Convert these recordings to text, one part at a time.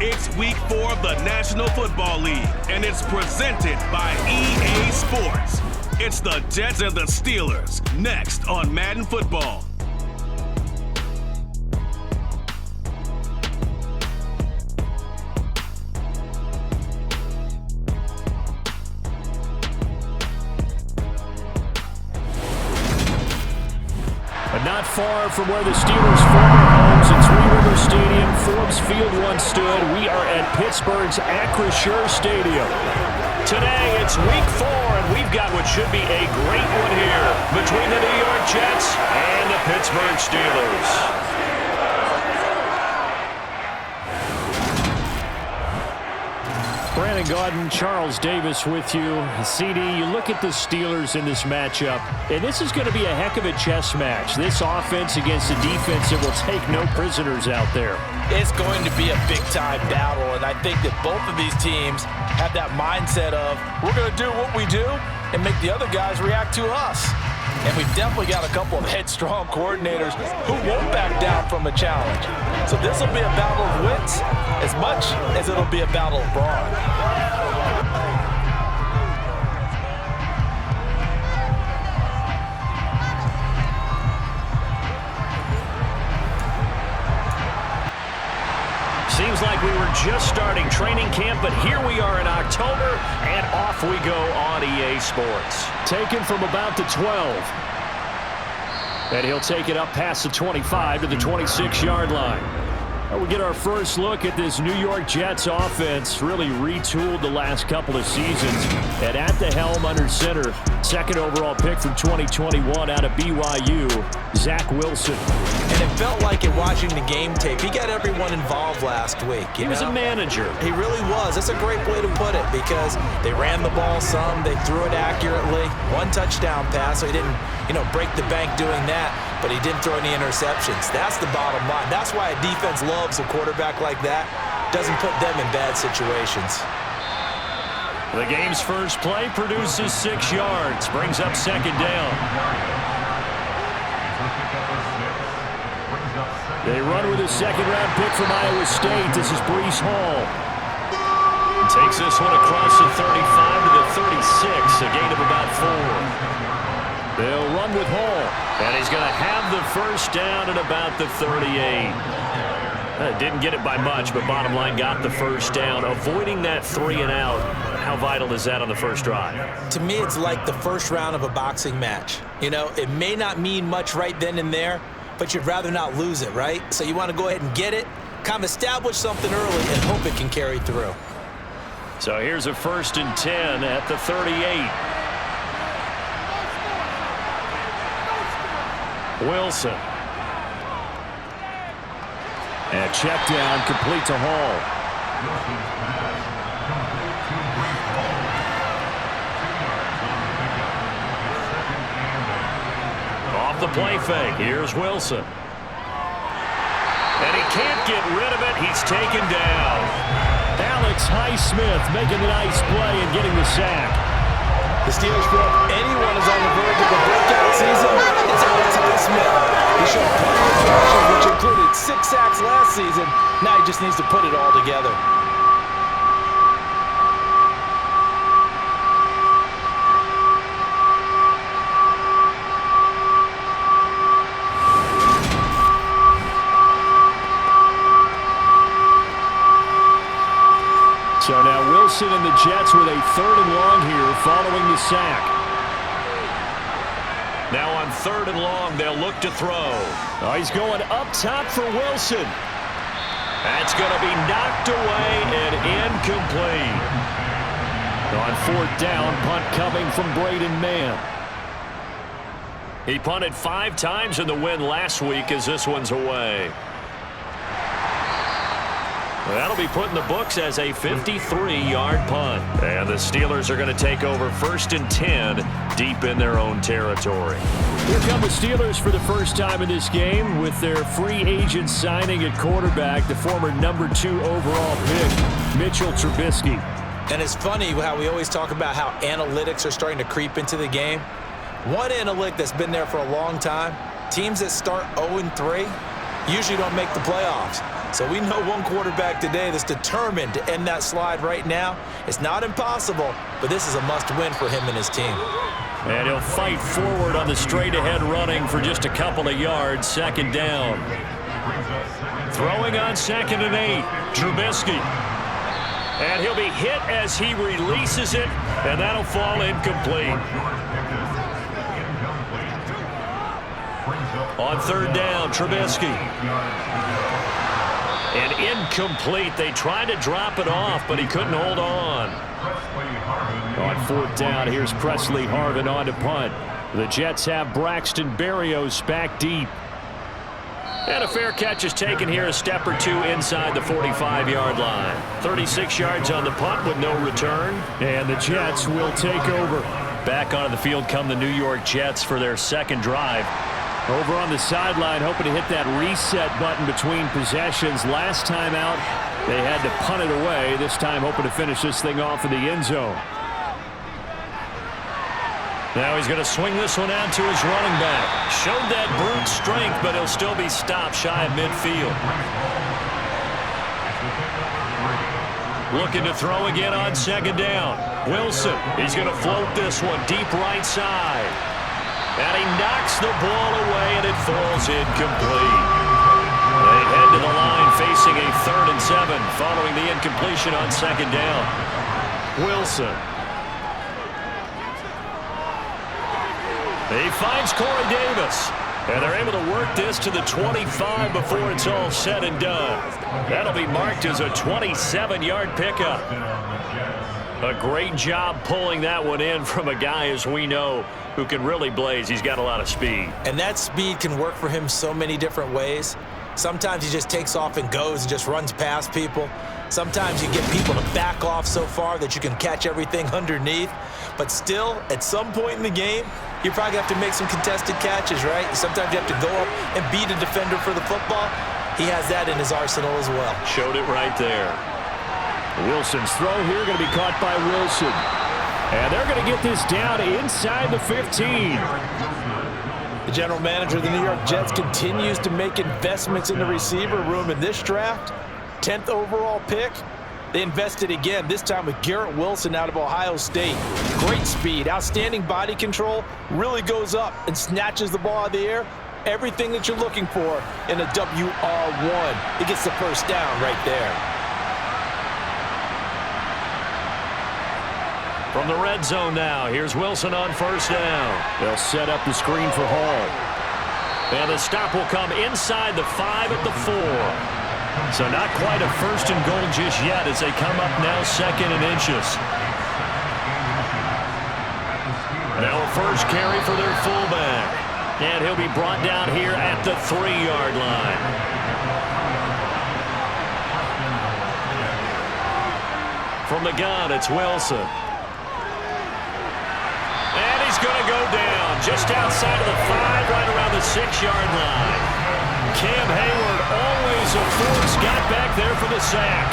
It's week 4 of the National Football League, and it's presented by EA Sports. It's the Jets and the Steelers, next on Madden Football. Not far from where the Steelers' former homes in Three River Stadium, Forbes Field once stood, we are at Pittsburgh's Acrisure Stadium. Today, it's week 4, and we've got what should be a great one here between the New York Jets and the Pittsburgh Steelers. Brandon Gaudin, Charles Davis with you. CD, you look at the Steelers in this matchup, and this is going to be a heck of a chess match. This offense against a defense that will take no prisoners out there. It's going to be a big-time battle, and I think that both of these teams have that mindset of, we're going to do what we do and make the other guys react to us. And we've definitely got a couple of headstrong coordinators who won't back down from a challenge. So this will be a battle of wits as much as it'll be a battle of brawn. Seems like we were just starting training camp, but here we are in October, and off we go on EA Sports. Taken from about the 12. And he'll take it up past the 25 to the 26-yard line. We get our first look at this New York Jets offense, really retooled the last couple of seasons. And at the helm under center, second overall pick from 2021 out of BYU, Zach Wilson. And it felt like in watching the game tape, he got everyone involved last week. He was a manager. He really was. That's a great way to put it because they ran the ball some, they threw it accurately. One touchdown pass, so he didn't, break the bank doing that, but he didn't throw any interceptions. That's the bottom line. That's why a defense loves a quarterback like that. Doesn't put them in bad situations. The game's first play produces 6 yards, brings up second down. They run with a second-round pick from Iowa State. This is Breece Hall. Takes this one across the 35 to the 36, a gain of about 4. They'll run with Hall, and he's going to have the first down at about the 38. Didn't get it by much, but bottom line got the first down. Avoiding that 3 and out, how vital is that on the first drive? To me, it's like the first round of a boxing match. It may not mean much right then and there, but you'd rather not lose it, right? So you want to go ahead and get it, kind of establish something early, and hope it can carry through. So here's a 1st and 10 at the 38. Wilson. And check down, complete to Hall. Off the play fake, here's Wilson. And he can't get rid of it, he's taken down. Alex Highsmith making a nice play and getting the sack. The Steelers feel if anyone is on the verge of a breakout season, it's Alex Highsmith. He showed plenty of flashes, which included 6 sacks last season. Now he just needs to put it all together. So now Wilson and the Jets with a 3rd and long here following the sack. Now on 3rd and long, they'll look to throw. Oh, he's going up top for Wilson. That's going to be knocked away and incomplete. On 4th down, punt coming from Braden Mann. He punted 5 times in the win last week as this one's away. That'll be put in the books as a 53-yard punt. And the Steelers are going to take over 1st and 10 deep in their own territory. Here come the Steelers for the first time in this game with their free agent signing at quarterback, the former number 2 overall pick, Mitchell Trubisky. And it's funny how we always talk about how analytics are starting to creep into the game. One analytic that's been there for a long time, teams that start 0-3 usually don't make the playoffs. So we know one quarterback today that's determined to end that slide right now. It's not impossible, but this is a must-win for him and his team. And he'll fight forward on the straight-ahead running for just a couple of yards. Second down. Throwing on 2nd and 8. Trubisky. And he'll be hit as he releases it, and that'll fall incomplete. On 3rd down, Trubisky. And incomplete. They tried to drop it off, but he couldn't hold on. On 4th down, here's Presley Harvin on to punt. The Jets have Braxton Berrios back deep. And a fair catch is taken here, a step or two inside the 45-yard line. 36 yards on the punt with no return. And the Jets will take over. Back onto the field come the New York Jets for their second drive. Over on the sideline, hoping to hit that reset button between possessions. Last time out, they had to punt it away. This time hoping to finish this thing off in the end zone. Now he's going to swing this one out to his running back. Showed that brute strength, but he'll still be stopped shy of midfield. Looking to throw again on 2nd down. Wilson, he's going to float this one deep right side. And he knocks the ball away, and it falls incomplete. They head to the line facing a 3rd and 7 following the incompletion on 2nd down. Wilson. He finds Corey Davis. And they're able to work this to the 25 before it's all said and done. That'll be marked as a 27-yard pickup. A great job pulling that one in from a guy, as we know, who can really blaze. He's got a lot of speed. And that speed can work for him so many different ways. Sometimes he just takes off and goes and just runs past people. Sometimes you get people to back off so far that you can catch everything underneath. But still, at some point in the game, you probably have to make some contested catches, right? Sometimes you have to go up and beat a defender for the football. He has that in his arsenal as well. Showed it right there. Wilson's throw here going to be caught by Wilson. And they're going to get this down inside the 15. The general manager of the New York Jets continues to make investments in the receiver room in this draft. 10th overall pick. They invested again, this time with Garrett Wilson out of Ohio State. Great speed, outstanding body control, really goes up and snatches the ball out of the air. Everything that you're looking for in a WR1. He gets the first down right there. From the red zone now, here's Wilson on 1st down. They'll set up the screen for Hall. And the stop will come inside the 5 at the 4. So not quite a 1st and goal just yet as they come up now 2nd and inches. Now a first carry for their fullback. And he'll be brought down here at the 3-yard line. From the gun, it's Wilson. And he's going to go down just outside of the 5, right around the 6-yard line. Cam Hayward, always a force, got back there for the sack.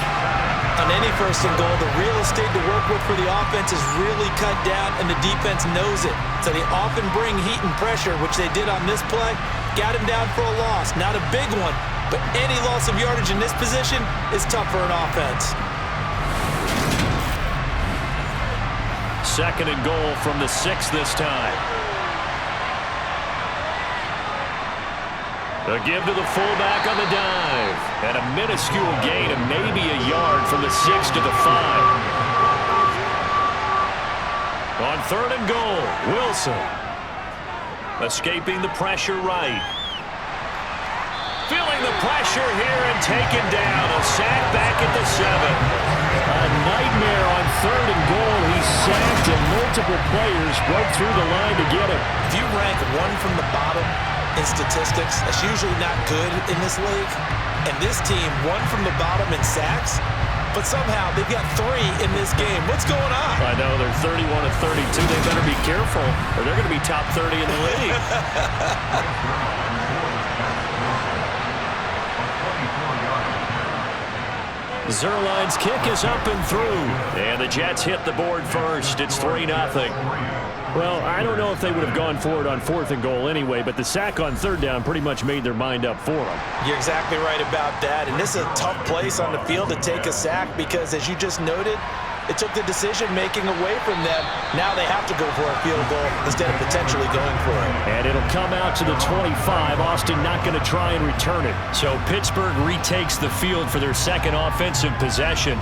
On any 1st and goal, the real estate to work with for the offense is really cut down, and the defense knows it. So they often bring heat and pressure, which they did on this play. Got him down for a loss. Not a big one, but any loss of yardage in this position is tough for an offense. 2nd and goal from the 6 this time. A give to the fullback on the dive. And a minuscule gain of maybe a yard from the 6 to the 5. On 3rd and goal, Wilson. Escaping the pressure right. Feeling the pressure here and taken down. A sack back at the 7. A nightmare on 3rd and goal. He sacked and multiple players broke through the line to get him. If you rank one from the bottom in statistics, that's usually not good in this league. And this team, one from the bottom in sacks, but somehow they've got 3 in this game. What's going on? I know, they're 31 of 32. They better be careful, or they're going to be top 30 in the league. Zerline's kick is up and through. And the Jets hit the board first. It's 3-0. Well, I don't know if they would have gone for it on 4th and goal anyway, but the sack on 3rd down pretty much made their mind up for them. You're exactly right about that, and this is a tough place on the field to take a sack because, as you just noted, it took the decision-making away from them. Now they have to go for a field goal instead of potentially going for it. And it'll come out to the 25. Austin not going to try and return it. So Pittsburgh retakes the field for their second offensive possession.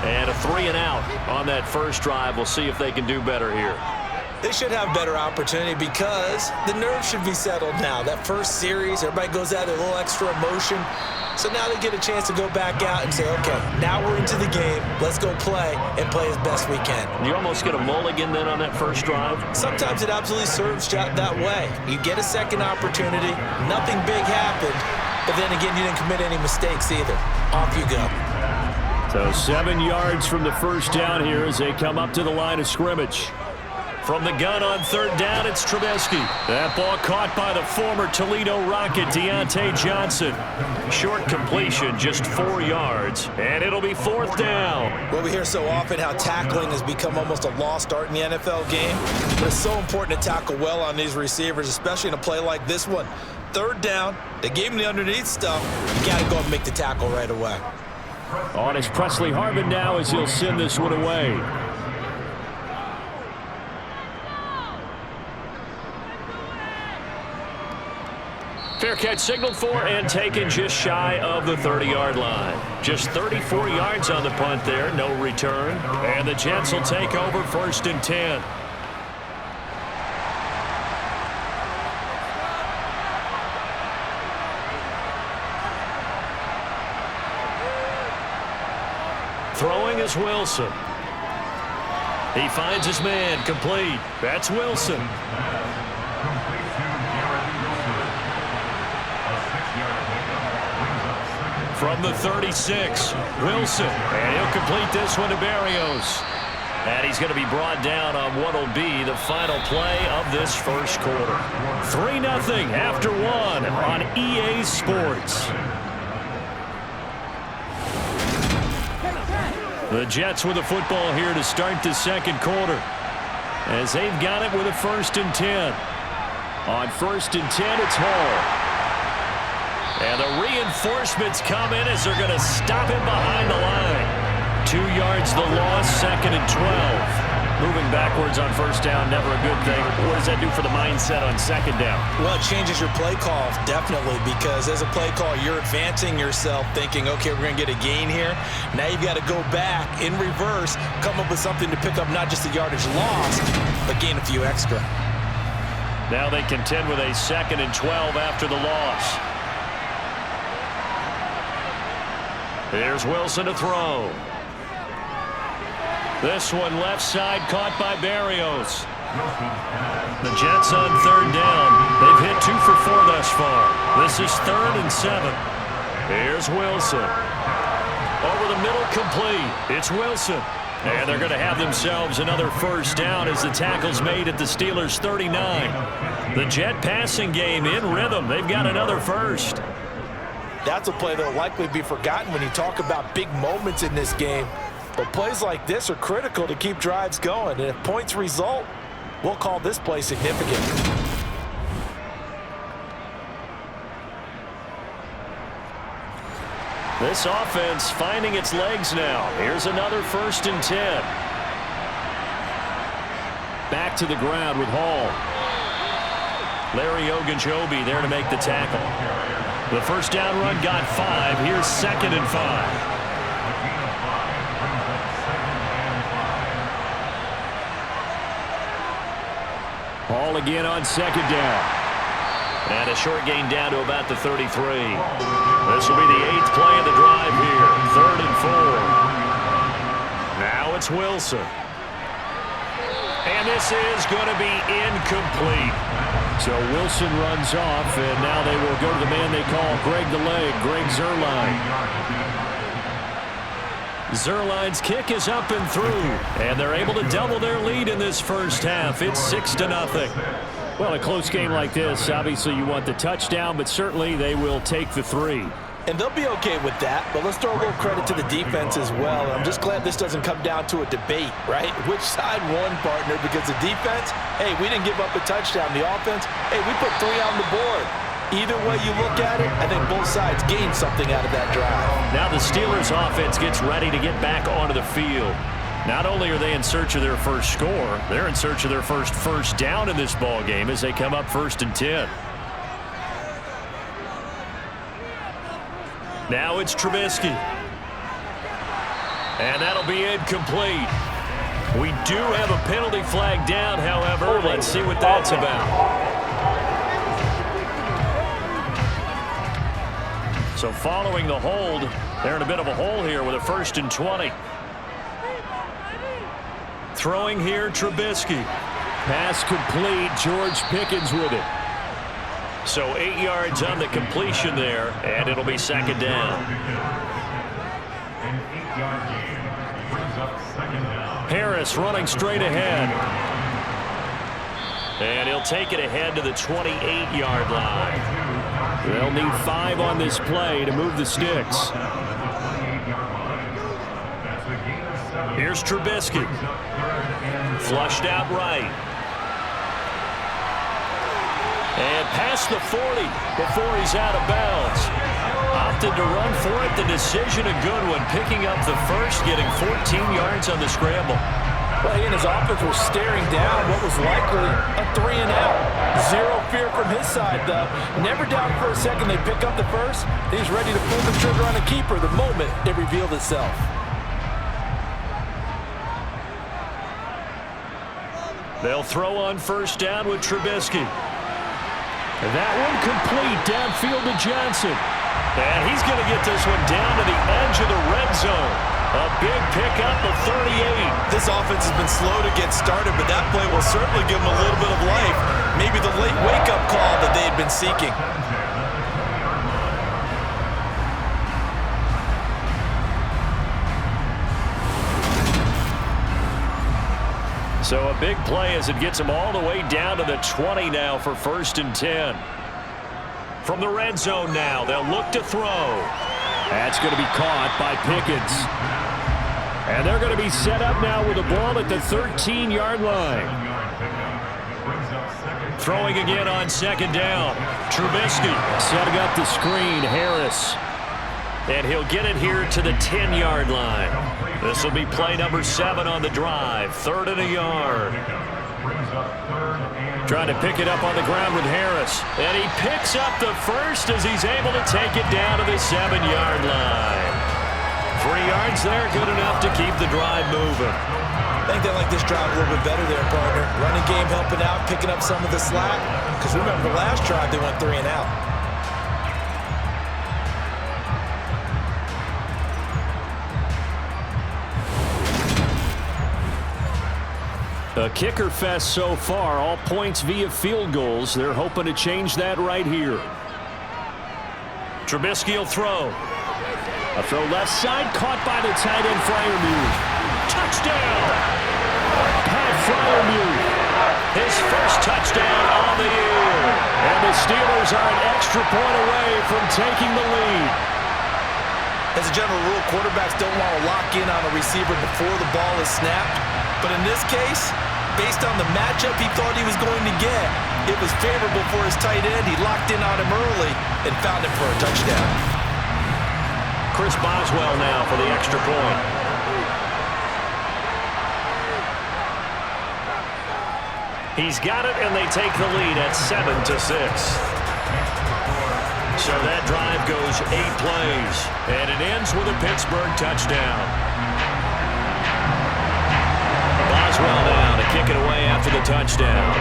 And a 3-and-out on that first drive. We'll see if they can do better here. They should have better opportunity because the nerves should be settled now. That first series, everybody goes out with a little extra emotion. So now they get a chance to go back out and say, okay, now we're into the game. Let's go play and play as best we can. You almost get a mulligan then on that first drive? Sometimes it absolutely serves that way. You get a second opportunity. Nothing big happened. But then again, you didn't commit any mistakes either. Off you go. So 7 yards from the first down here as they come up to the line of scrimmage. From the gun on 3rd down, it's Trubisky. That ball caught by the former Toledo Rocket, Deontay Johnson. Short completion, just 4 yards, and it'll be 4th down. Well, we hear so often how tackling has become almost a lost art in the NFL game, but it's so important to tackle well on these receivers, especially in a play like this one. 3rd down, they gave him the underneath stuff. You got to go and make the tackle right away. On is Presley Harvin now as he'll send this one away. Fair catch signaled for and taken just shy of the 30-yard line. Just 34 yards on the punt there, no return. And the Jets will take over 1st and 10. Throwing is Wilson. He finds his man, complete. That's Wilson. From the 36, Wilson, and he'll complete this one to Berrios. And he's going to be brought down on what will be the final play of this first quarter. 3-0 after 1 on EA Sports. The Jets with the football here to start the second quarter, as they've got it with a 1st and 10. On 1st and 10, it's Hall. And the reinforcements come in as they're going to stop him behind the line. 2 yards the loss, 2nd and 12. Moving backwards on 1st down, never a good thing. What does that do for the mindset on 2nd down? Well, it changes your play call, definitely, because as a play call, you're advancing yourself thinking, okay, we're going to get a gain here. Now you've got to go back in reverse, come up with something to pick up not just the yardage lost, but gain a few extra. Now they contend with a 2nd and 12 after the loss. Here's Wilson to throw. This one left side caught by Berrios. The Jets on 3rd down. They've hit 2 for 4 thus far. This is 3rd and 7. Here's Wilson. Over the middle, complete. It's Wilson. And they're going to have themselves another 1st down as the tackle's made at the Steelers' 39. The Jet passing game in rhythm. They've got another 1st. That's a play that will likely be forgotten when you talk about big moments in this game. But plays like this are critical to keep drives going. And if points result, we'll call this play significant. This offense finding its legs now. Here's another 1st and 10. Back to the ground with Hall. Larry Ogunjobi there to make the tackle. The 1st down run got 5. Here's 2nd and 5. Hall again on 2nd down. And a short gain down to about the 33. This will be the 8th play of the drive here. 3rd and 4. Now it's Wilson. And this is going to be incomplete. So Wilson runs off, and now they will go to the man they call Greg the Leg, Greg Zuerlein. Zuerlein's kick is up and through, and they're able to double their lead in this first half. It's 6-0. Well, a close game like this, obviously you want the touchdown, but certainly they will take the 3. And they'll be okay with that, but let's throw a little credit to the defense as well. And I'm just glad this doesn't come down to a debate, right? Which side won, partner? Because the defense, hey, we didn't give up a touchdown. The offense, hey, we put 3 on the board. Either way you look at it, I think both sides gained something out of that drive. Now the Steelers offense gets ready to get back onto the field. Not only are they in search of their first score, they're in search of their first down in this ball game as they come up 1st and 10. Now it's Trubisky. And that'll be incomplete. We do have a penalty flag down, however. Let's see what that's about. So following the hold, they're in a bit of a hole here with a 1st and 20. Throwing here, Trubisky. Pass complete. George Pickens with it. So 8 yards on the completion there, and it'll be 2nd down. Harris running straight ahead. And he'll take it ahead to the 28-yard line. They'll need 5 on this play to move the sticks. Here's Trubisky. Flushed out right. And past the 40 before he's out of bounds. Opted to run for it. The decision a good one. Picking up the first, getting 14 yards on the scramble. Well, he and his offense were staring down what was likely a 3-and-out. Zero fear from his side, though. Never down for a second. They pick up the first. He's ready to pull the trigger on a keeper the moment it revealed itself. They'll throw on 1st down with Trubisky. That one complete downfield to Johnson. And he's going to get this one down to the edge of the red zone. A big pickup of 38. This offense has been slow to get started, but that play will certainly give them a little bit of life. Maybe the late wake-up call that they had been seeking. So a big play as it gets them all the way down to the 20 now for 1st and 10. From the red zone now, they'll look to throw. That's going to be caught by Pickens. And they're going to be set up now with the ball at the 13-yard line. Throwing again on 2nd down. Trubisky setting up the screen. Harris. And he'll get it here to the 10-yard line. This will be play number 7 on the drive. 3rd and a yard. Trying to pick it up on the ground with Harris. And he picks up the first as he's able to take it down to the 7-yard line. 3 yards there, good enough to keep the drive moving. I think they like this drive a little bit better there, partner. Running game helping out, picking up some of the slack. Because remember, the last drive they went 3-and-out. A kicker fest so far, all points via field goals. They're hoping to change that right here. Trubisky will throw. A throw left side, caught by the tight end, Freiermuth. Touchdown! Pat Freiermuth, his first touchdown on the year. And the Steelers are an extra point away from taking the lead. As a general rule, quarterbacks don't want to lock in on a receiver before the ball is snapped. But in this case, based on the matchup he thought he was going to get, it was favorable for his tight end. He locked in on him early and found him for a touchdown. Chris Boswell now for the extra point. He's got it, and they take the lead at 7-6. So that drive goes 8 plays, and it ends with a Pittsburgh touchdown. Boswell now to kick it away after the touchdown.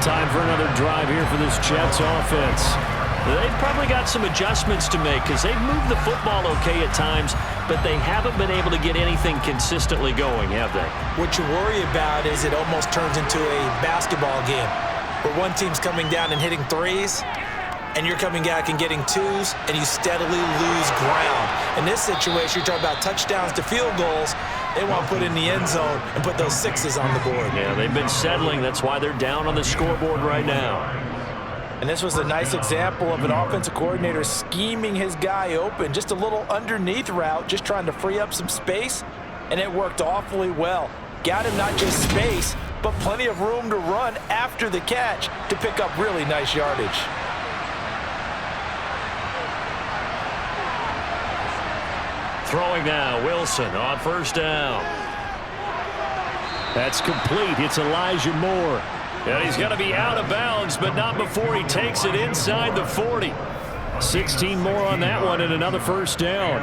Time for another drive here for this Jets offense. They've probably got some adjustments to make because they've moved the football okay at times, but they haven't been able to get anything consistently going, have they? What you worry about is it almost turns into a basketball game where one team's coming down and hitting threes, and you're coming back and getting twos, and you steadily lose ground. In this situation, you're talking about touchdowns to field goals. They want to put in the end zone and put those sixes on the board. Yeah, they've been settling. That's why they're down on the scoreboard right now. And this was a nice example of an offensive coordinator scheming his guy open. Just a little underneath route, just trying to free up some space, and it worked awfully well. Got him not just space, but plenty of room to run after the catch to pick up really nice yardage. Throwing now, Wilson on first down. That's complete. It's Elijah Moore. And he's going to be out of bounds, but not before he takes it inside the 40. 16 more on that one and another first down.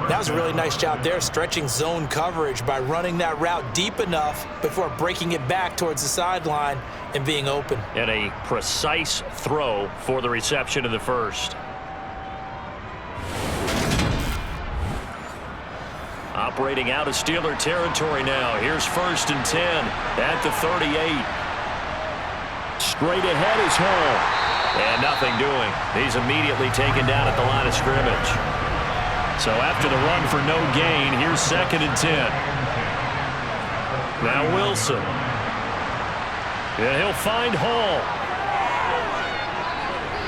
That was a really nice job there, stretching zone coverage by running that route deep enough before breaking it back towards the sideline and being open. And a precise throw for the reception of the first. Operating out of Steeler territory now. Here's 1st and 10 at the 38. Straight ahead is Hall. And nothing doing. He's immediately taken down at the line of scrimmage. So after the run for no gain, here's 2nd and 10. Now Wilson. And he'll find Hall.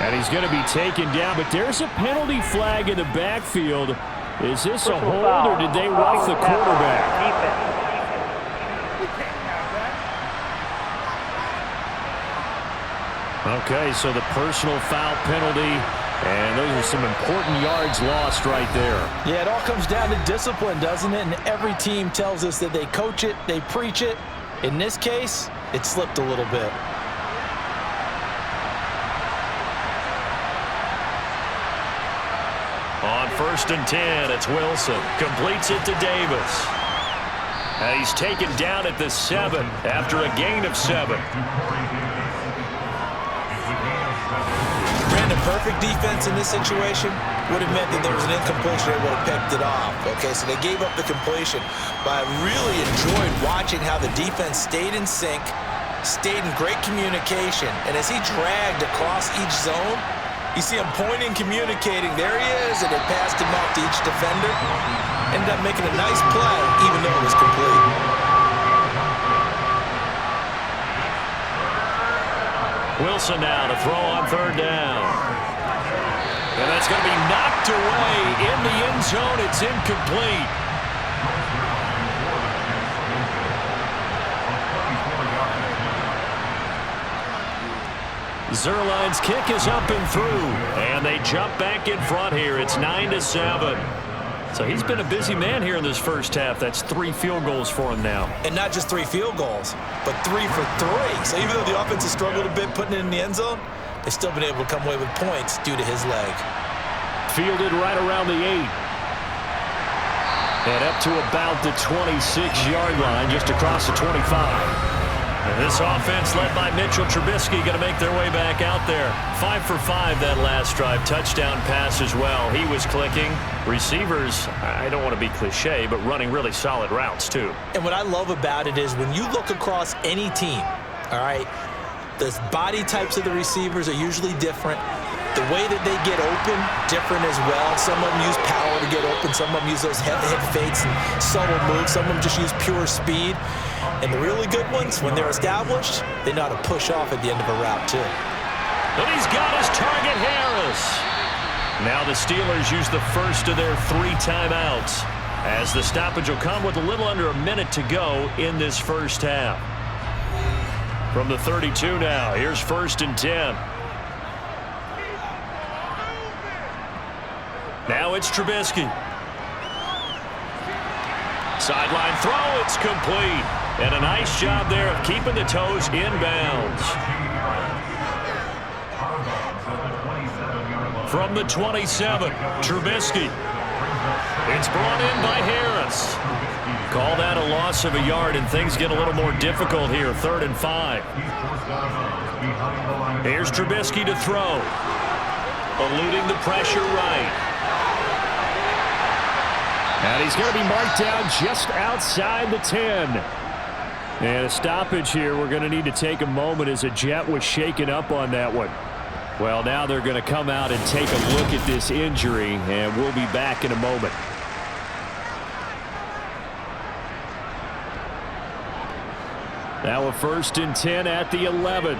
And he's going to be taken down, but there's a penalty flag in the backfield. Is this a hold or did they rough the quarterback? Okay, so the personal foul penalty, and those are some important yards lost right there. Yeah, it all comes down to discipline, doesn't it? And every team tells us that they coach it, they preach it. In this case, it slipped a little bit. On 1st and 10, it's Wilson. Completes it to Davis. And he's taken down at the 7 after a gain of 7. Brandon, perfect defense in this situation would have meant that there was an incompletion. They would have picked it off. Okay, so they gave up the completion. But I really enjoyed watching how the defense stayed in sync, stayed in great communication. And as he dragged across each zone, you see him pointing, communicating. There he is, and they passed him off to each defender. Ended up making a nice play, even though it was complete. Wilson now to throw on 3rd down. And that's going to be knocked away in the end zone. It's incomplete. Zerline's kick is up and through, and they jump back in front here. It's 9-7. So he's been a busy man here in this first half. That's 3 field goals for him now. And not just 3 field goals, but 3 for 3. So even though the offense has struggled a bit putting it in the end zone, they've still been able to come away with points due to his leg. Fielded right around the 8. And up to about the 26-yard line, just across the 25. And this offense led by Mitchell Trubisky going to make their way back out there. 5 for 5 that last drive. Touchdown pass as well. He was clicking. Receivers, I don't want to be cliche, but running really solid routes too. And what I love about it is when you look across any team, all right, the body types of the receivers are usually different. The way that they get open, different as well. Some of them use power to get open. Some of them use those head fakes and subtle moves. Some of them just use pure speed. And the really good ones, when they're established, they know how to push off at the end of a route, too. But he's got his target, Harris. Now the Steelers use the first of their 3 timeouts, as the stoppage will come with a little under a minute to go in this first half. From the 32 now, here's 1st and 10. Now it's Trubisky. Sideline throw, it's complete. And a nice job there of keeping the toes in bounds. From the 27, Trubisky. It's brought in by Harris. Call that a loss of a yard, and things get a little more difficult here. 3rd and 5. Here's Trubisky to throw. Eluding the pressure right. And he's going to be marked down just outside the 10. And a stoppage here. We're going to need to take a moment as a Jet was shaken up on that one. Well, now they're going to come out and take a look at this injury, and we'll be back in a moment. first and 10 at the 11.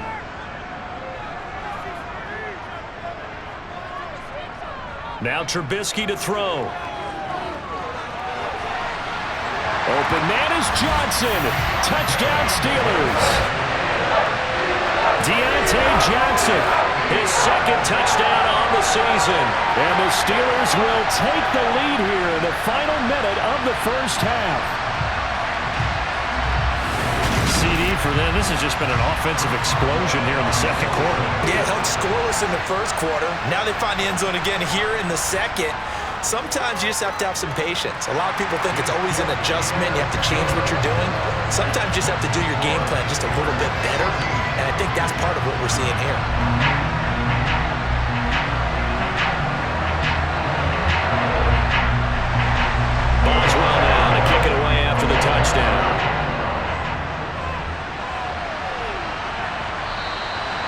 Now Trubisky to throw. Open man is Johnson. Touchdown Steelers. Deontay Johnson, his second touchdown on the season. And the Steelers will take the lead here in the final minute of the first half. CD for them. This has just been an offensive explosion here in the second quarter. Yeah, held scoreless in the first quarter. Now they find the end zone again here in the second. Sometimes you just have to have some patience. A lot of people think it's always an adjustment. You have to change what you're doing. Sometimes you just have to do your game plan just a little bit better. And I think that's part of what we're seeing here. Boswell now to kick it away after the touchdown.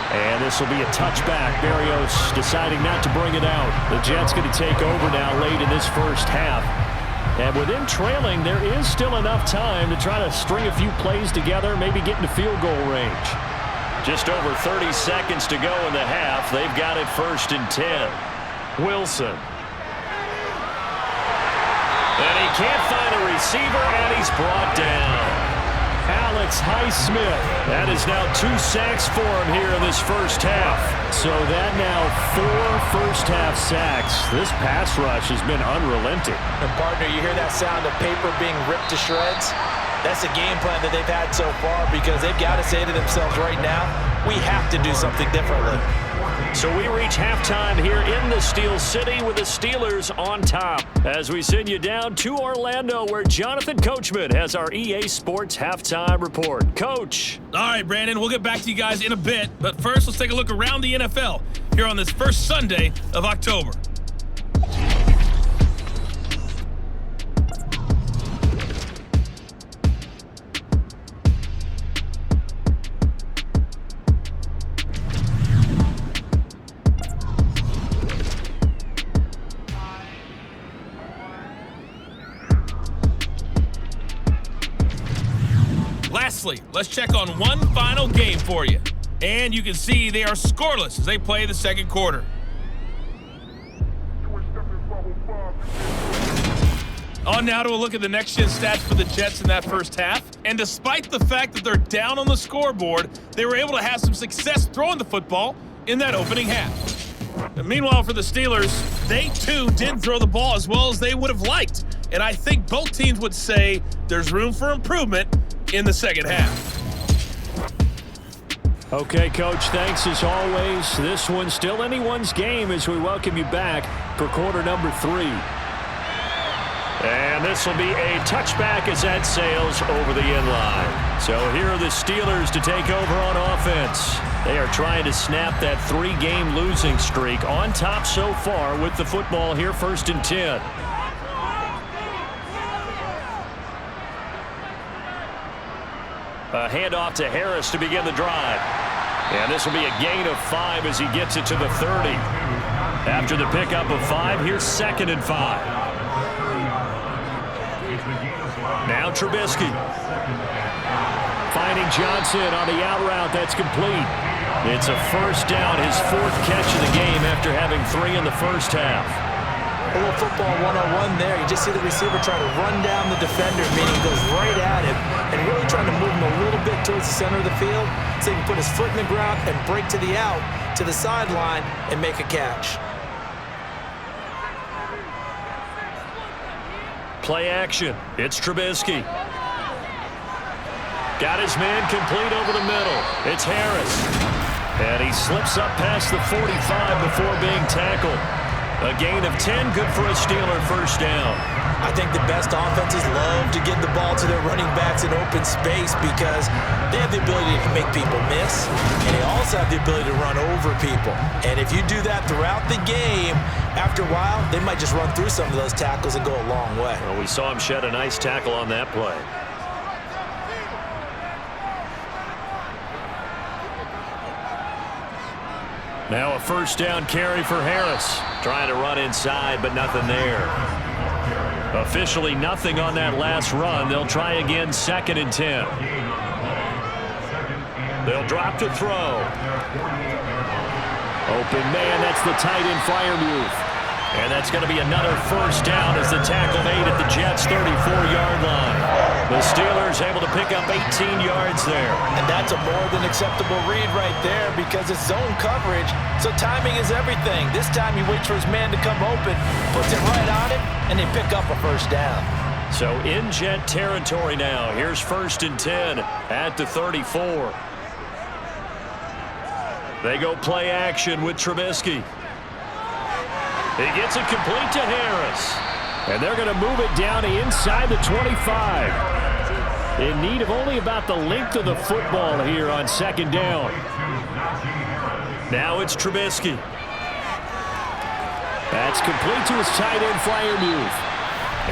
And this will be a touchback. Berrios deciding not to bring it out. The Jets going to take over now late in this first half. And with them trailing, there is still enough time to try to string a few plays together, maybe get into field goal range. Just over 30 seconds to go in the half. They've got it first and 10. Wilson. And he can't find a receiver, and he's brought down. Alex Highsmith. That is now 2 sacks for him here in this first half. So that now 4 first-half sacks. This pass rush has been unrelenting. And partner, you hear that sound of paper being ripped to shreds? That's the game plan that they've had so far because they've got to say to themselves right now, we have to do something differently. So we reach halftime here in the Steel City with the Steelers on top. As we send you down to Orlando where Jonathan Coachman has our EA Sports halftime report. Coach. All right, Brandon, we'll get back to you guys in a bit. But first, let's take a look around the NFL here on this first Sunday of October. Lastly, let's check on one final game for you. And you can see they are scoreless as they play the second quarter. On now to a look at the next-gen stats for the Jets in that first half. And despite the fact that they're down on the scoreboard, they were able to have some success throwing the football in that opening half. And meanwhile, for the Steelers, they too did throw the ball as well as they would have liked. And I think both teams would say there's room for improvement in the second half. Okay, Coach, thanks as always. This one's still anyone's game as we welcome you back for quarter number 3. And this will be a touchback as that sails over the end line. So here are the Steelers to take over on offense. They are trying to snap that 3-game losing streak on top so far with the football here first and 10. A handoff to Harris to begin the drive. And this will be a gain of 5 as he gets it to the 30. After the pickup of 5, here's second and 5. Now Trubisky. Finding Johnson on the out route. That's complete. It's a first down, his 4th catch of the game after having 3 in the first half. A little football 101 there. You just see the receiver trying to run down the defender, meaning he goes right at him and really trying to move him a little bit towards the center of the field so he can put his foot in the ground and break to the out, to the sideline, and make a catch. Play action. It's Trubisky. Got his man complete over the middle. It's Harris. And he slips up past the 45 before being tackled. A gain of 10, good for a Steeler first down. I think the best offenses love to get the ball to their running backs in open space because they have the ability to make people miss, and they also have the ability to run over people. And if you do that throughout the game, after a while, they might just run through some of those tackles and go a long way. Well, we saw him shed a nice tackle on that play. Now a first down carry for Harris. Trying to run inside, but nothing there. Officially nothing on that last run. They'll try again, second and 10. They'll drop to throw. Open man, that's the tight end flyer move. And that's going to be another first down as the tackle made at the Jets' 34-yard line. The Steelers able to pick up 18 yards there. And that's a more than acceptable read right there because it's zone coverage, so timing is everything. This time he waits for his man to come open, puts it right on him, and they pick up a first down. So in Jet territory now. Here's 1st and 10 at the 34. They go play action with Trubisky. He gets it complete to Harris. And they're going to move it down to inside the 25. In need of only about the length of the football here on 2nd down. Now it's Trubisky. That's complete to his tight end flyer move.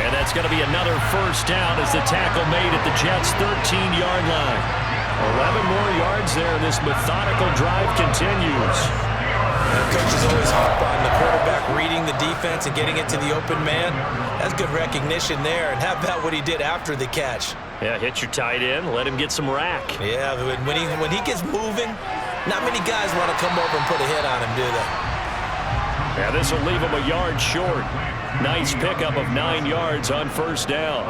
And that's going to be another first down as the tackle made at the Jets' 13-yard line. 11 more yards there. This methodical drive continues. Coaches always harp on the quarterback reading the defense and getting it to the open man. That's good recognition there. And how about what he did after the catch? Yeah, hit your tight end, let him get some rack. Yeah, when he gets moving, not many guys want to come over and put a hit on him, do they? Yeah, this will leave him a yard short. Nice pickup of 9 yards on 1st down.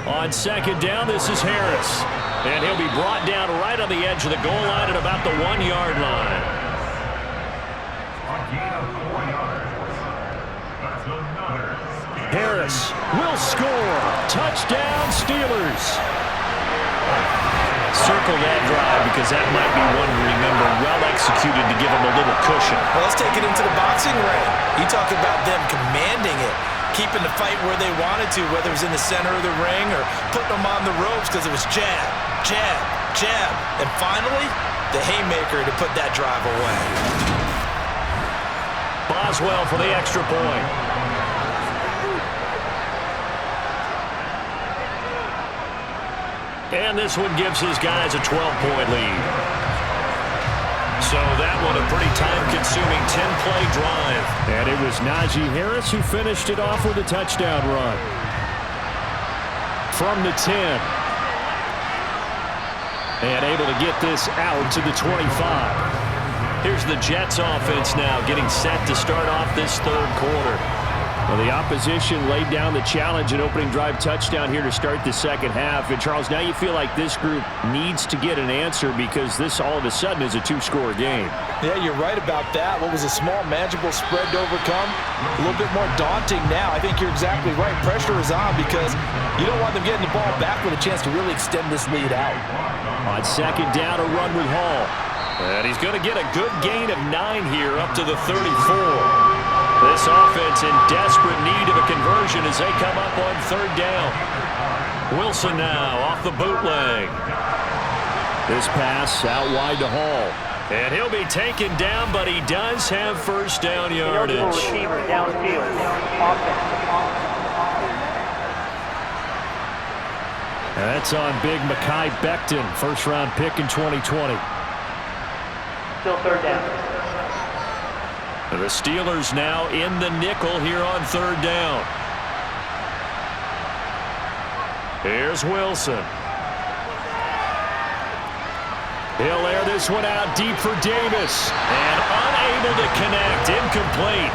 On 2nd down, this is Harris. And he'll be brought down right on the edge of the goal line at about the 1-yard line. Harris will score. Touchdown, Steelers. Circle that drive because that might be one to remember. Well executed to give him a little cushion. Well, let's take it into the boxing ring. You talk about them commanding it, keeping the fight where they wanted to, whether it was in the center of the ring or putting them on the ropes because it was jab, jab, jab. And finally, the haymaker to put that drive away. Boswell for the extra point. And this one gives his guys a 12-point lead. So that one a pretty time-consuming 10-play drive. And it was Najee Harris who finished it off with a touchdown run. From the 10. And able to get this out to the 25. Here's the Jets offense now getting set to start off this 3rd quarter. Well, the opposition laid down the challenge and opening drive touchdown here to start the 2nd half. And, Charles, now you feel like this group needs to get an answer because this all of a sudden is a 2-score game. Yeah, you're right about that. What was a small, manageable spread to overcome? A little bit more daunting now. I think you're exactly right. Pressure is on because you don't want them getting the ball back with a chance to really extend this lead out. On 2nd down, a run with Hall. And he's going to get a good gain of 9 here up to the 34. This offense in desperate need of a conversion as they come up on 3rd down. Wilson now off the bootleg. This pass out wide to Hall. And he'll be taken down, but he does have 1st down yardage. Receiver downfield. That's on big Mekhi Becton, 1st-round pick in 2020. Still 3rd down. The Steelers now in the nickel here on 3rd down. Here's Wilson. He'll air this one out deep for Davis. And unable to connect. Incomplete.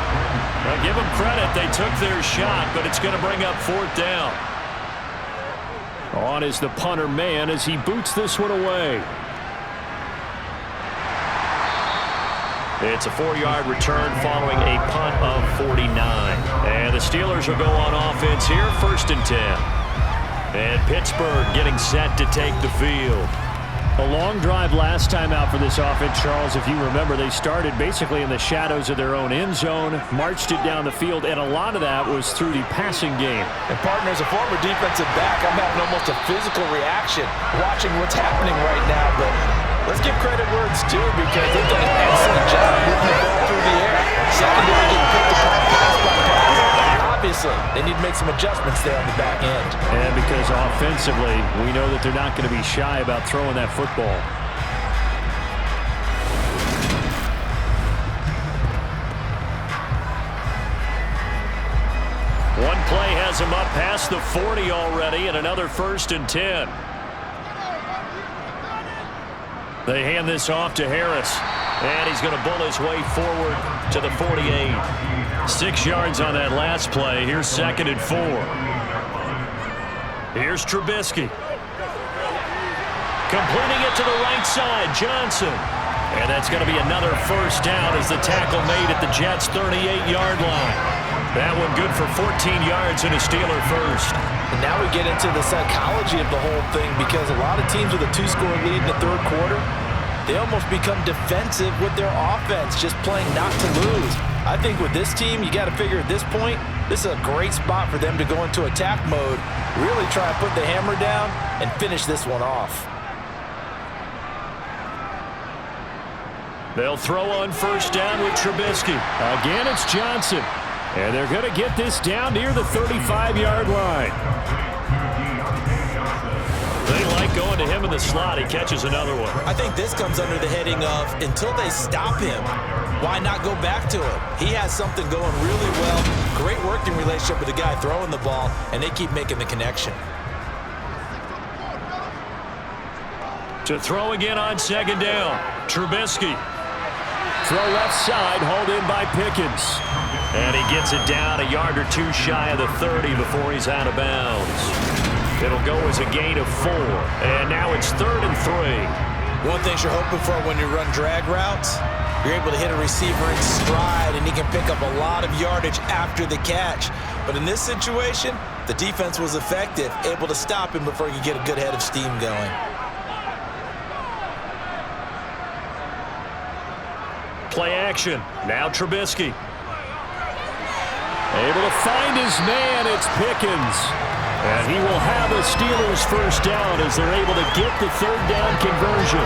Now give them credit. They took their shot, but it's going to bring up 4th down. On is the punter man as he boots this one away. It's a 4-yard return following a punt of 49. And the Steelers will go on offense here, 1st and 10. And Pittsburgh getting set to take the field. A long drive last time out for this offense, Charles. If you remember, they started basically in the shadows of their own end zone, marched it down the field, and a lot of that was through the passing game. And, partner, as a former defensive back, I'm having almost a physical reaction watching what's happening right now. But let's give credit where it's due because they've done an excellent job moving the ball through the air. Secondary getting picked apart pass by pass. Obviously, they need to make some adjustments there on the back end. And because offensively, we know that they're not going to be shy about throwing that football. One play has him up past the 40 already, and another 1st and 10. They hand this off to Harris. And he's going to bull his way forward to the 48. 6 yards on that last play. Here's 2nd and 4. Here's Trubisky. Completing it to the right side, Johnson. And that's going to be another first down as the tackle made at the Jets' 38-yard line. That one good for 14 yards and a Steeler first. And now we get into the psychology of the whole thing, because a lot of teams with a 2-score lead in the third quarter, they almost become defensive with their offense, just playing not to lose. I think with this team, you got to figure at this point, this is a great spot for them to go into attack mode, really try and put the hammer down and finish this one off. They'll throw on first down with Trubisky. Again, it's Johnson. And they're going to get this down near the 35-yard line. They like going to him in the slot. He catches another one. I think this comes under the heading of, until they stop him, why not go back to him? He has something going really well. Great working relationship with the guy throwing the ball, and they keep making the connection. To throw again on 2nd down. Trubisky. Throw left side, hauled in by Pickens. And he gets it down a yard or 2 shy of the 30 before he's out of bounds. It'll go as a gain of 4. And now it's 3rd and 3. One thing you're hoping for when you run drag routes, you're able to hit a receiver in stride, and he can pick up a lot of yardage after the catch. But in this situation, the defense was effective, able to stop him before he could get a good head of steam going. Play action. Now Trubisky. Able to find his man. It's Pickens. And he will have a Steelers first down as they're able to get the 3rd down conversion.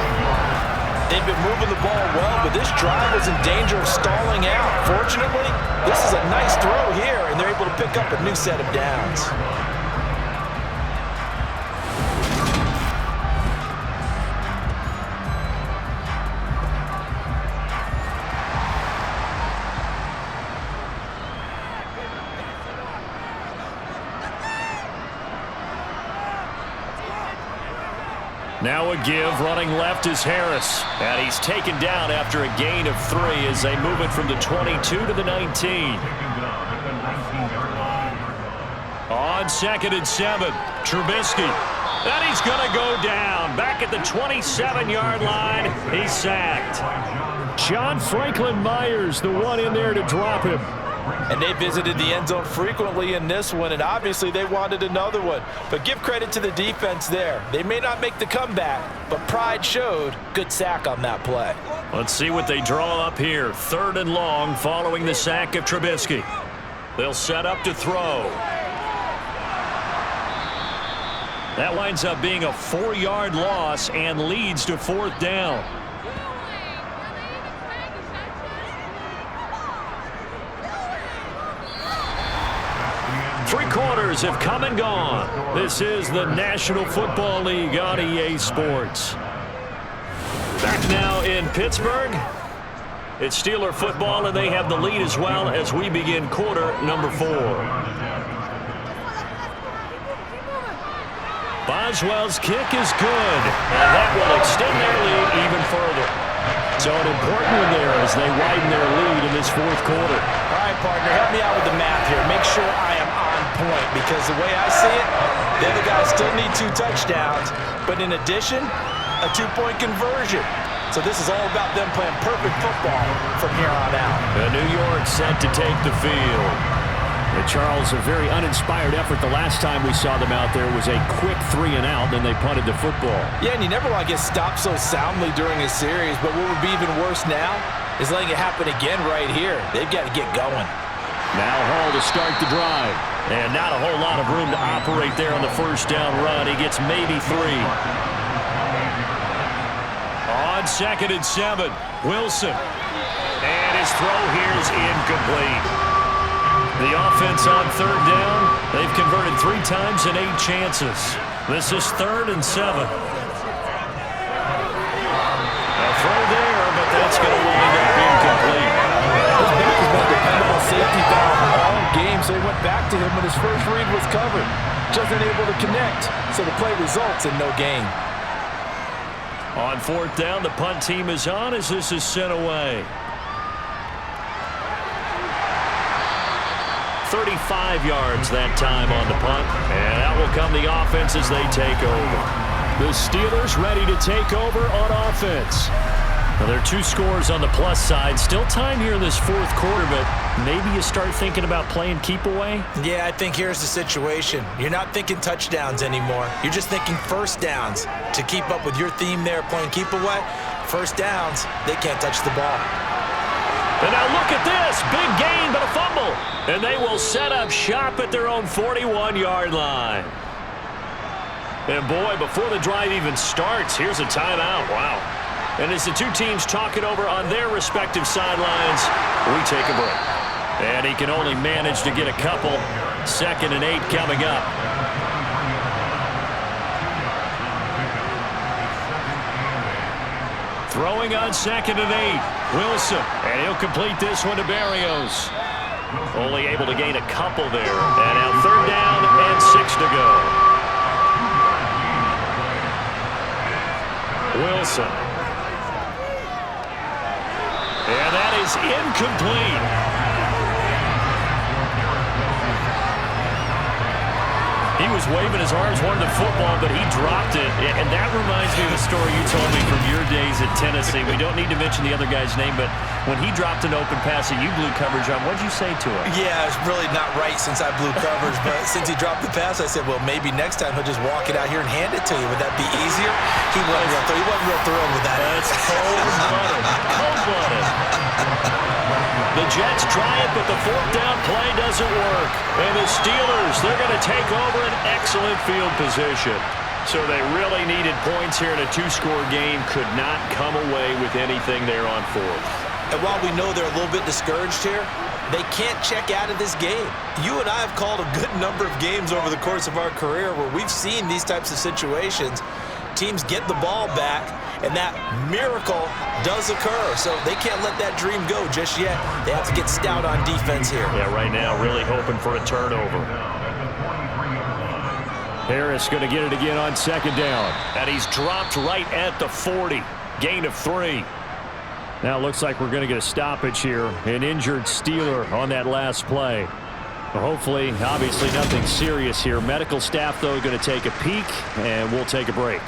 They've been moving the ball well, but this drive was in danger of stalling out. Fortunately, this is a nice throw here, and they're able to pick up a new set of downs. Now a give, running left is Harris. And he's taken down after a gain of 3 as they move it from the 22 to the 19. On 2nd and 7, Trubisky. And he's going to go down. Back at the 27-yard line, he's sacked. John Franklin Myers, the one in there to drop him. And they visited the end zone frequently in this one, and obviously they wanted another one. But give credit to the defense there. They may not make the comeback, but pride showed. Good sack on that play. Let's see what they draw up here. 3rd and long following the sack of Trubisky. They'll set up to throw. That winds up being a 4-yard loss and leads to 4th down. Three quarters have come and gone. This is the National Football League on EA Sports. Back now in Pittsburgh. It's Steeler football, and they have the lead as well as we begin quarter number 4. Boswell's kick is good, and that will extend their lead even further. So an important one there as they widen their lead in this 4th quarter. All right, partner, help me out with the math here. Make sure I am on point, because the way I see it, the other guys still need 2 touchdowns, but in addition, a 2-point conversion. So this is all about them playing perfect football from here on out. New York set to take the field. And Charles, a very uninspired effort. The last time we saw them out there was a quick 3 and out, then they punted the football. Yeah, and you never want to get stopped so soundly during a series, but what would be even worse now is letting it happen again right here. They've got to get going. Now Hall to start the drive. And not a whole lot of room to operate there on the first down run. He gets maybe 3. On 2nd and 7, Wilson. And his throw here is incomplete. The offense on 3rd down, they've converted 3 times in 8 chances. This is 3rd and 7. A throw there, but that's going to wind up incomplete. This back has been dependable safety valve all game, so he went back to him when his first read was covered. Just unable to connect, so the play results in no gain. On 4th down, the punt team is on as this is sent away. 35 yards that time on the punt, and out will come the offense as they take over. The Steelers ready to take over on offense. Now, there are 2 scores on the plus side. Still time here in this 4th quarter, but maybe you start thinking about playing keep away? Yeah, I think here's the situation. You're not thinking touchdowns anymore. You're just thinking first downs. To keep up with your theme there, playing keep away, first downs, they can't touch the ball. And now look at this. Big gain, but a fumble. And they will set up shop at their own 41-yard line. And boy, before the drive even starts, here's a timeout. Wow. And as the 2 teams talk it over on their respective sidelines, we take a break. And he can only manage to get a couple. 2nd and 8 coming up. Throwing on 2nd and 8. Wilson. And he'll complete this one to Berrios. Only able to gain a couple there. And now 3rd down and 6 to go. Wilson. And that is incomplete. He was waving his arms, wanted the football, but he dropped it. And that reminds me of a story you told me from your days at Tennessee. We don't need to mention the other guy's name, but when he dropped an open pass that you blew coverage on, what did you say to him? Yeah, it's really not right since I blew coverage, but since he dropped the pass, I said, well, maybe next time he'll just walk it out here and hand it to you. Would that be easier? He wasn't real thrilled with that. That's cold-blooded. Cold-blooded. The Jets try it, but the 4th down play doesn't work. And the Steelers, they're going to take over an excellent field position. So they really needed points here in a 2-score game. Could not come away with anything there on 4th. And while we know they're a little bit discouraged here, they can't check out of this game. You and I have called a good number of games over the course of our career where we've seen these types of situations. Teams get the ball back, and that miracle does occur. So they can't let that dream go just yet. They have to get stout on defense here. Yeah, right now really hoping for a turnover. Harris going to get it again on 2nd down. And he's dropped right at the 40. Gain of 3. Now it looks like we're going to get a stoppage here. An injured Steeler on that last play. Well, hopefully, obviously nothing serious here. Medical staff, though, going to take a peek, and we'll take a break.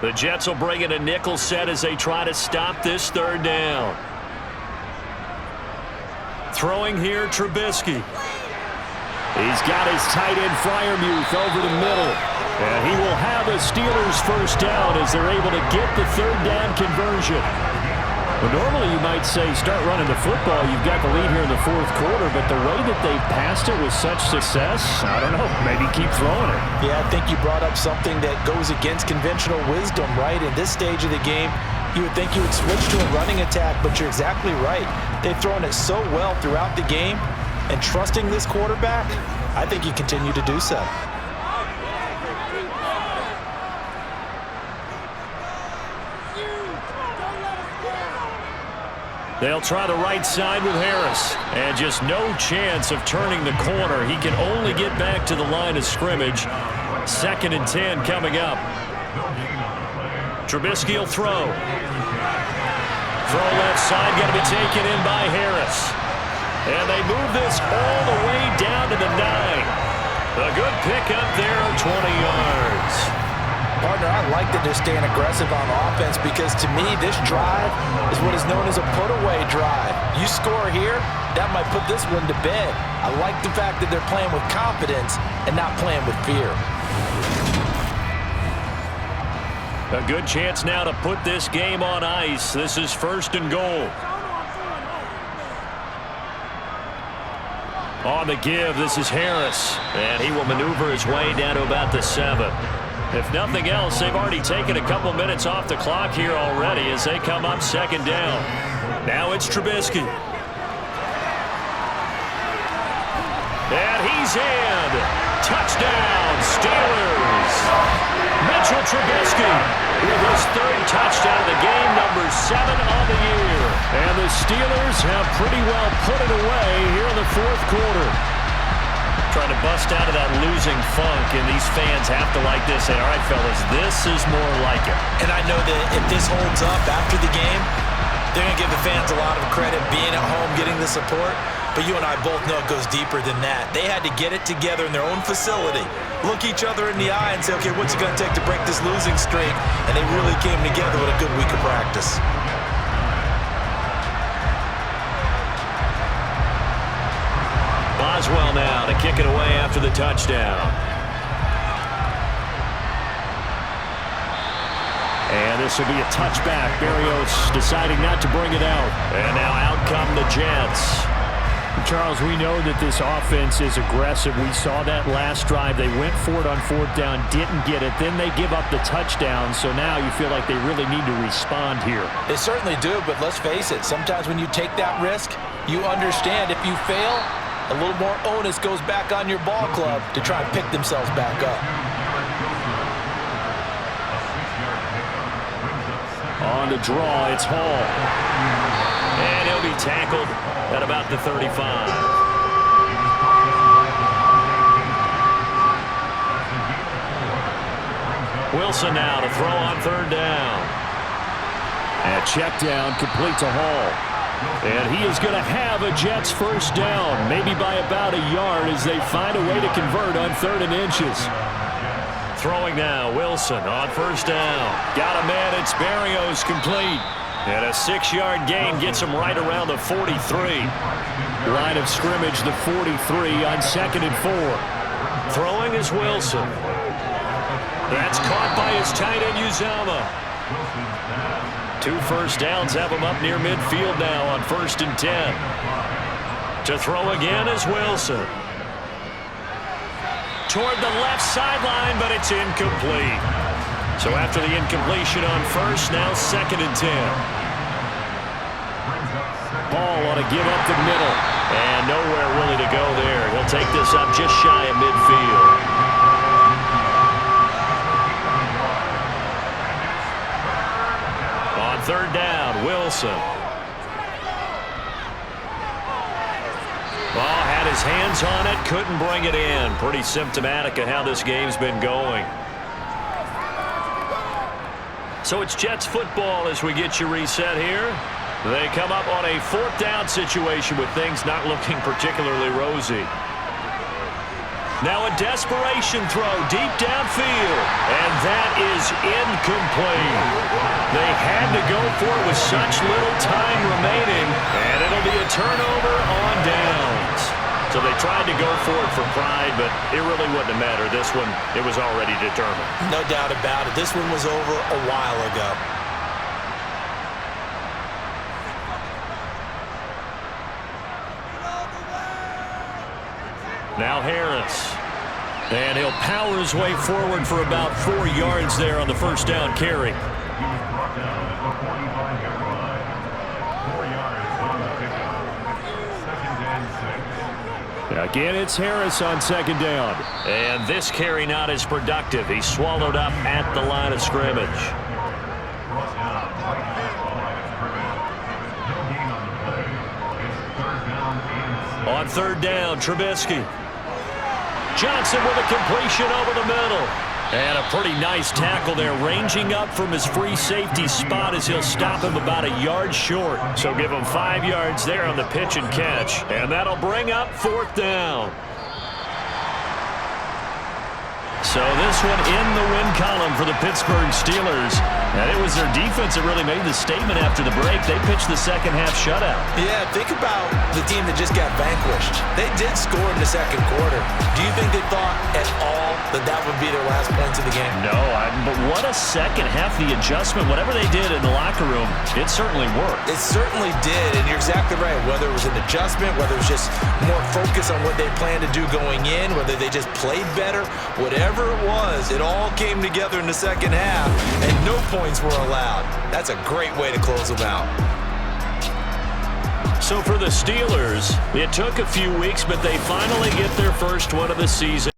The Jets will bring in a nickel set as they try to stop this 3rd down. Throwing here, Trubisky. He's got his tight end Freiermuth over the middle. And he will have a Steelers 1st down as they're able to get the 3rd down conversion. Well, normally you might say start running the football. You've got the lead here in the 4th quarter, but the way that they've passed it with such success, I don't know, maybe keep throwing it. Yeah, I think you brought up something that goes against conventional wisdom, right? In this stage of the game, you would think you would switch to a running attack, but you're exactly right. They've thrown it so well throughout the game, and trusting this quarterback, I think you continue to do so. They'll try the right side with Harris. And just no chance of turning the corner. He can only get back to the line of scrimmage. 2nd and 10 coming up. Trubisky will throw. Throw left side, going to be taken in by Harris. And they move this all the way down to the 9. A good pickup there, 20 yards. Partner, I like that they're staying aggressive on offense because to me, this drive is what is known as a put-away drive. You score here, that might put this one to bed. I like the fact that they're playing with confidence and not playing with fear. A good chance now to put this game on ice. This is 1st and goal. On the give, this is Harris. And he will maneuver his way down to about the 7. If nothing else, they've already taken a couple minutes off the clock here already as they come up 2nd down. Now it's Trubisky. And he's in. Touchdown, Steelers. Mitchell Trubisky with his 3rd touchdown of the game, number 7 on the year. And the Steelers have pretty well put it away here in the 4th quarter. trying to bust out of that losing funk, and these fans have to like this. Say, all right, fellas, this is more like it. And I know that if this holds up after the game, they're going to give the fans a lot of credit being at home, getting the support. But you and I both know it goes deeper than that. They had to get it together in their own facility, look each other in the eye and say, okay, what's it going to take to break this losing streak? And they really came together with a good week of practice. Boswell now to kick it away after the touchdown. And this will be a touchback. Berrios deciding not to bring it out. And now out come the Jets. Charles, we know that this offense is aggressive. We saw that last drive. They went for it on fourth down, didn't get it. Then they give up the touchdown. So now you feel like they really need to respond here. They certainly do, but let's face it. Sometimes when you take that risk, you understand if you fail, a little more onus goes back on your ball club to try and pick themselves back up. On the draw, it's Hall. And he'll be tackled at about the 35. Wilson now to throw on third down. And a check down complete to Hall. And he is going to have a Jets first down, maybe by about a yard as they find a way to convert on 3rd and inches. Throwing now, Wilson on first down. Got a man, it's Berrios complete. And a 6-yard gain gets him right around the 43. Line of scrimmage, the 43 on 2nd and 4. Throwing is Wilson. That's caught by his tight end, Uzama. 2 first downs have him up near midfield now on 1st and 10. To throw again is Wilson. Toward the left sideline, but it's incomplete. So after the incompletion on first, now 2nd and 10. Ball ought to give up the middle. And nowhere really to go there. He'll take this up just shy of midfield. On 3rd down, Wilson. Ball had his hands on it, couldn't bring it in. Pretty symptomatic of how this game's been going. So it's Jets football as we get you reset here. They come up on a 4th down situation with things not looking particularly rosy. Now a desperation throw deep downfield, and that is incomplete. They had to go for it with such little time remaining, and it'll be a turnover on downs. So they tried to go for it for pride, but it really wouldn't have mattered. This one, it was already determined. No doubt about it. This one was over a while ago. Now Harris. And he'll power his way forward for about 4 yards there on the first down carry. Again, it's Harris on 2nd down. And this carry not as productive. He's swallowed up at the line of scrimmage. On 3rd down, Trubisky. Johnson with a completion over the middle. And a pretty nice tackle there, ranging up from his free safety spot as he'll stop him about a yard short. So give him 5 yards there on the pitch and catch. And that'll bring up 4th down. So this one in the win column for the Pittsburgh Steelers. And it was their defense that really made the statement after the break. They pitched the second half shutout. Yeah, think about the team that just got vanquished. They did score in the 2nd quarter. Do you think they thought at all that that would be their last points of the game? No, but what a second half. The adjustment, whatever they did in the locker room, it certainly worked. It certainly did, and you're exactly right. Whether it was an adjustment, whether it was just more focus on what they planned to do going in, whether they just played better, whatever it was, it all came together in the second half, and no points were allowed. That's a great way to close them out. So for the Steelers, it took a few weeks, but they finally get their first one of the season.